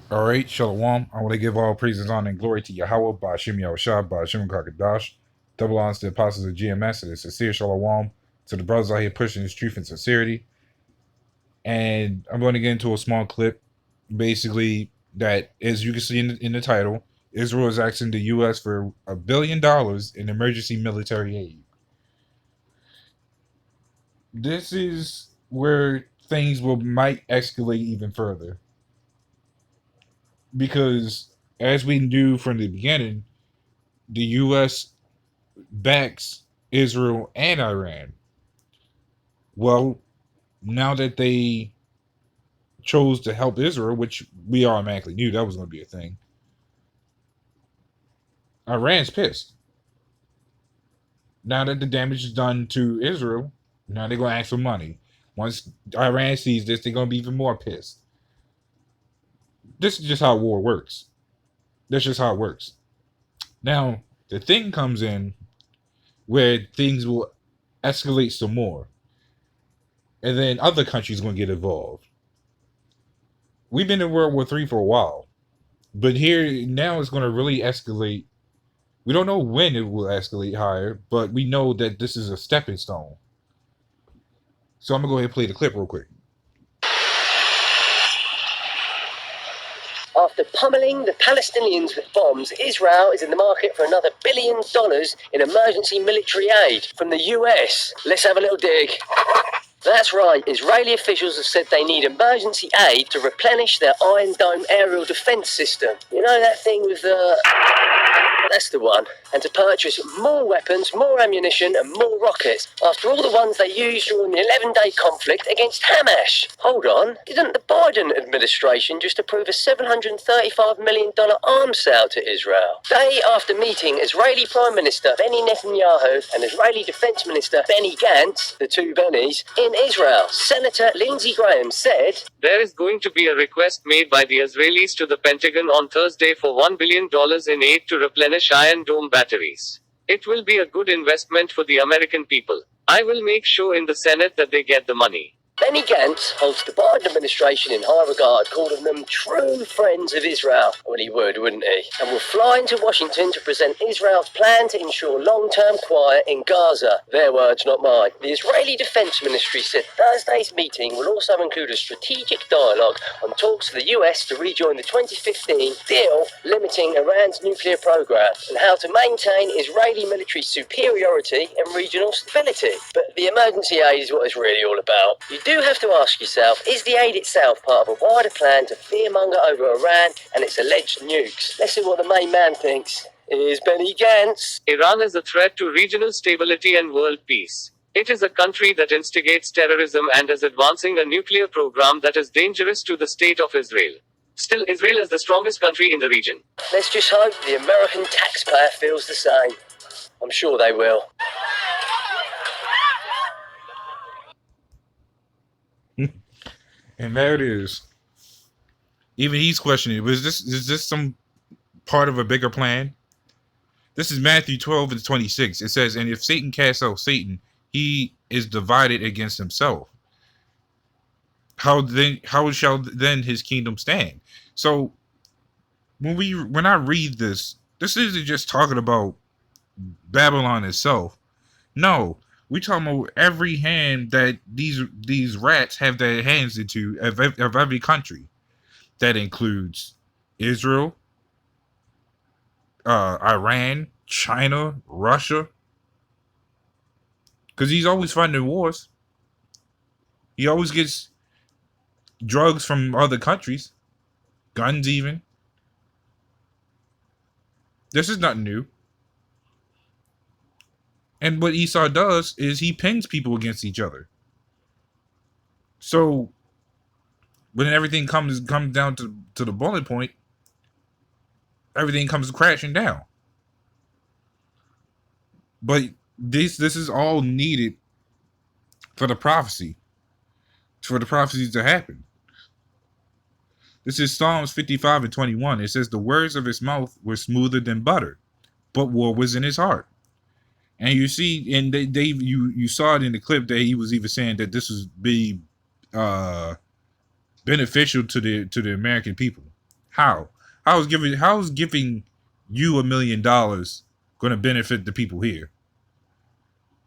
All right, Shalom. I want to give all praises, honor, and glory to Yahweh, Ba'ashim Yahushua, Ba'ashim Kakadash. Double honors to the apostles of GMS, and the sincere Shalom to the brothers out here pushing this truth and sincerity. And I'm going to get into a small clip, basically, that, as you can see in the title, Israel is asking the U.S. for $1 billion in emergency military aid. This is where things might escalate even further. Because, as we knew from the beginning, the U.S. backs Israel and Iran. Well, now that they chose to help Israel, which we automatically knew that was going to be a thing, Iran's pissed. Now that the damage is done to Israel, now they're going to ask for money. Once Iran sees this, they're going to be even more pissed. This is just how war works. That's just how it works. Now, the thing comes in where things will escalate some more. And then other countries going to get involved. We've been in World War III for a while. But here, now it's going to really escalate. We don't know when it will escalate higher, but we know that this is a stepping stone. So I'm going to go ahead and play the clip real quick. After pummeling the Palestinians with bombs, Israel is in the market for another $1 billion in emergency military aid from the US. Let's have a little dig. That's right, Israeli officials have said they need emergency aid to replenish their Iron Dome aerial defence system. You know that thing with the... That's the one. And to purchase more weapons, more ammunition and more rockets after all the ones they used during the 11-day conflict against Hamas. Hold on, didn't the Biden administration just approve a $735 million arms sale to Israel? Day after meeting Israeli Prime Minister Benny Netanyahu and Israeli Defence Minister Benny Gantz, the two Bennys, in Israel, Senator Lindsey Graham said, "There is going to be a request made by the Israelis to the Pentagon on Thursday for $1 billion in aid to replenish Iron Dome batteries. It will be a good investment for the American people. I will make sure in the Senate that they get the money." Benny Gantz holds the Biden administration in high regard, calling them true friends of Israel. Well, he would, wouldn't he? And will fly into Washington to present Israel's plan to ensure long-term quiet in Gaza. Their words, not mine. The Israeli Defense Ministry said Thursday's meeting will also include a strategic dialogue on talks for the US to rejoin the 2015 deal limiting Iran's nuclear program and how to maintain Israeli military superiority and regional stability. But the emergency aid is what it's really all about. You do have to ask yourself, is the aid itself part of a wider plan to fearmonger over Iran and its alleged nukes? Let's see what the main man thinks. Here's Benny Gantz. Iran is a threat to regional stability and world peace. It is a country that instigates terrorism and is advancing a nuclear program that is dangerous to the state of Israel. Still, Israel is the strongest country in the region. Let's just hope the American taxpayer feels the same. I'm sure they will. And there it is. Even he's questioning, is this some part of a bigger plan? This is Matthew 12:26. It says, "And if Satan casts out Satan, he is divided against himself. How shall then his kingdom stand?" So when I read this isn't just talking about Babylon itself. No, we talking about every hand that these rats have their hands into of every country. That includes Israel, Iran, China, Russia. Because he's always fighting wars. He always gets drugs from other countries, guns even. This is nothing new. And what Esau does is he pins people against each other. So when everything comes down to the bullet point, everything comes crashing down. But this is all needed for the prophecies to happen. This is Psalms 55:21. It says, "The words of his mouth were smoother than butter, but war was in his heart." And you see, and you saw it in the clip that he was even saying that this was be beneficial to the American people. How? How is giving you $1 million going to benefit the people here?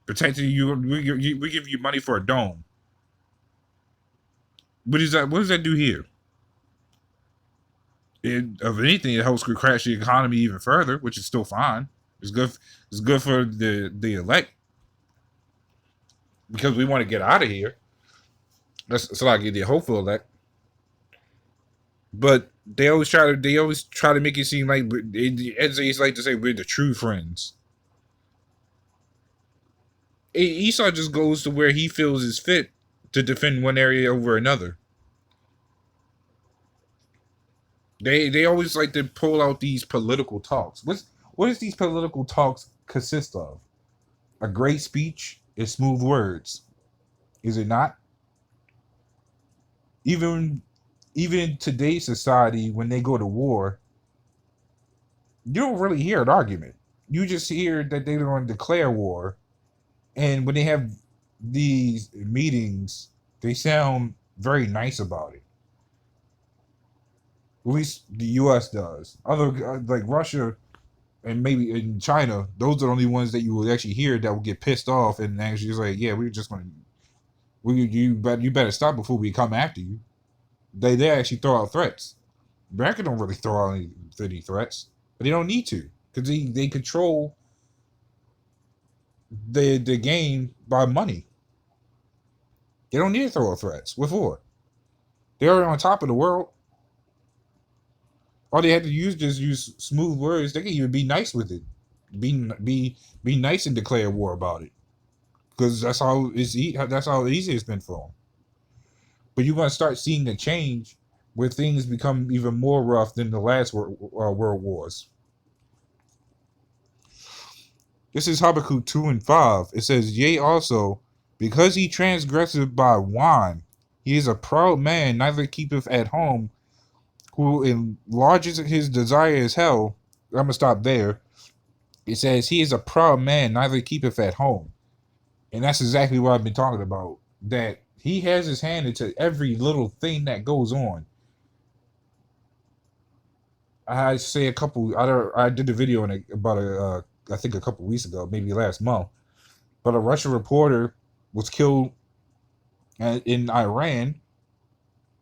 Protecting you, we give you money for a dome. What is that? What does that do here? Of anything, it helps crash the economy even further, which is still fine. It's good. It's good for the elect because we want to get out of here. That's like the hopeful elect. But they always try to make it seem like it's like to say we're the true friends. Esau just goes to where he feels is fit to defend one area over another. They always like to pull out these political talks. What does these political talks consist of? A great speech and smooth words. Is it not? Even in today's society, when they go to war, you don't really hear an argument. You just hear that they're going to declare war. And when they have these meetings, they sound very nice about it. At least the U.S. does. Other like Russia and maybe in China, those are the only ones that you will actually hear that will get pissed off and actually just like, yeah, we're just going to, you better stop before we come after you. They actually throw out threats. America don't really throw out any threats, but they don't need to because they control the game by money. They don't need to throw out threats. What for? They're already on top of the world. All they had to use smooth words. They can even be nice with it. Be nice and declare war about it. Because that's how easy it's been for them. But you're going to start seeing a change where things become even more rough than the last world wars. This is Habakkuk 2:5. It says, yea, also, because he transgresseth by wine, he is a proud man, neither keepeth at home, who enlarges his desire as hell. I'm going to stop there. It says, he is a proud man, neither keepeth at home. And that's exactly what I've been talking about. That he has his hand into every little thing that goes on. I did a video about I think a couple weeks ago, maybe last month. But a Russian reporter was killed in Iran,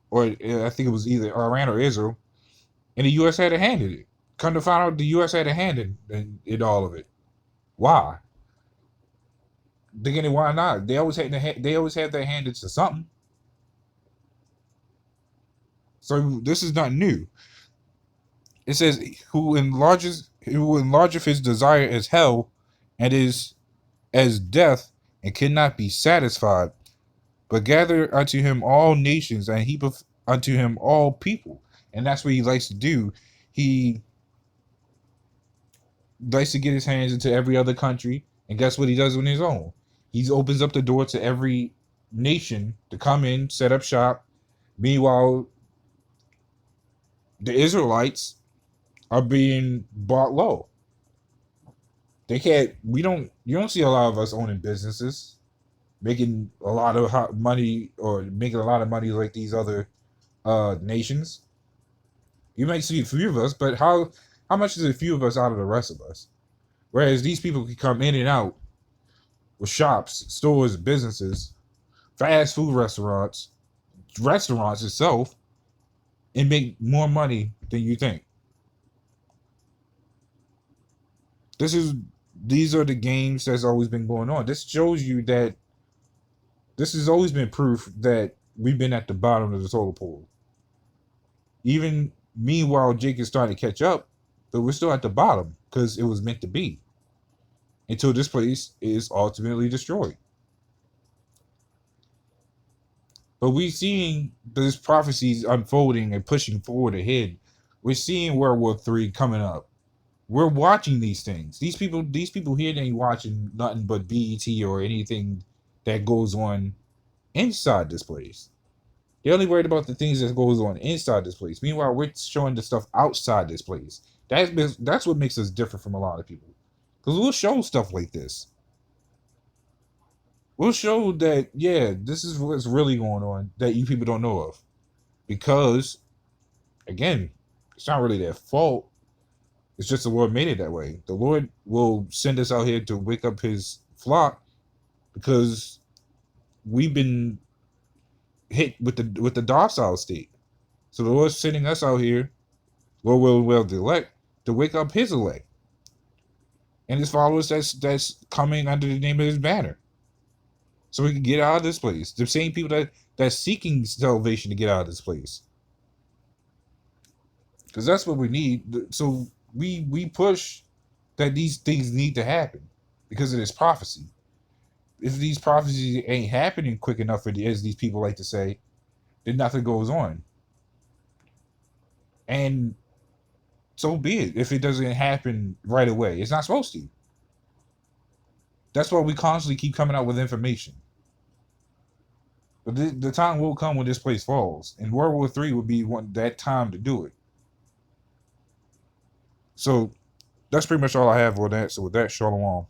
or I think it was either Iran or Israel, and the U.S. had a hand in it. Come to find out, the U.S. had a hand in all of it. Why? Thinking, why not? They always had their hand into something. So this is not new. It says, who enlargeth his desire as hell, and is as death, and cannot be satisfied, but gather unto him all nations, and heapeth unto him all people. And that's what he likes to do. He likes to get his hands into every other country, and guess what he does on his own? He opens up the door to every nation to come in, set up shop. Meanwhile, the Israelites are being bought low. You don't see a lot of us owning businesses, making a lot of money like these other nations. You might see a few of us, but how much is a few of us out of the rest of us? Whereas these people can come in and out with shops, stores, businesses, fast food restaurants itself, and make more money than you think. These are the games that's always been going on. This shows you that this has always been proof that we've been at the bottom of the total pool. Even meanwhile, Jake is starting to catch up, but we're still at the bottom because it was meant to be until this place is ultimately destroyed. But we're seeing these prophecies unfolding and pushing forward ahead. We're seeing World War III coming up. We're watching these things. These people here, they ain't watching nothing but BET or anything that goes on inside this place. They're only worried about the things that goes on inside this place. Meanwhile, we're showing the stuff outside this place. That's what makes us different from a lot of people. Because we'll show stuff like this. We'll show that, yeah, this is what's really going on that you people don't know of. Because, again, It's not really their fault. It's just the Lord made it that way. The Lord will send us out here to wake up his flock because we've been hit with the docile state. So the Lord's sending us out here, Lord will the elect, to wake up his elect and his followers that's coming under the name of his banner. So we can get out of this place. The same people that's seeking salvation to get out of this place. Because that's what we need. So we push that these things need to happen because of this prophecy. If these prophecies ain't happening quick enough, as these people like to say, then nothing goes on. And so be it if it doesn't happen right away. It's not supposed to. That's why we constantly keep coming out with information. But the time will come when this place falls. And World War III would be that time to do it. So that's pretty much all I have on that. So with that, shalom.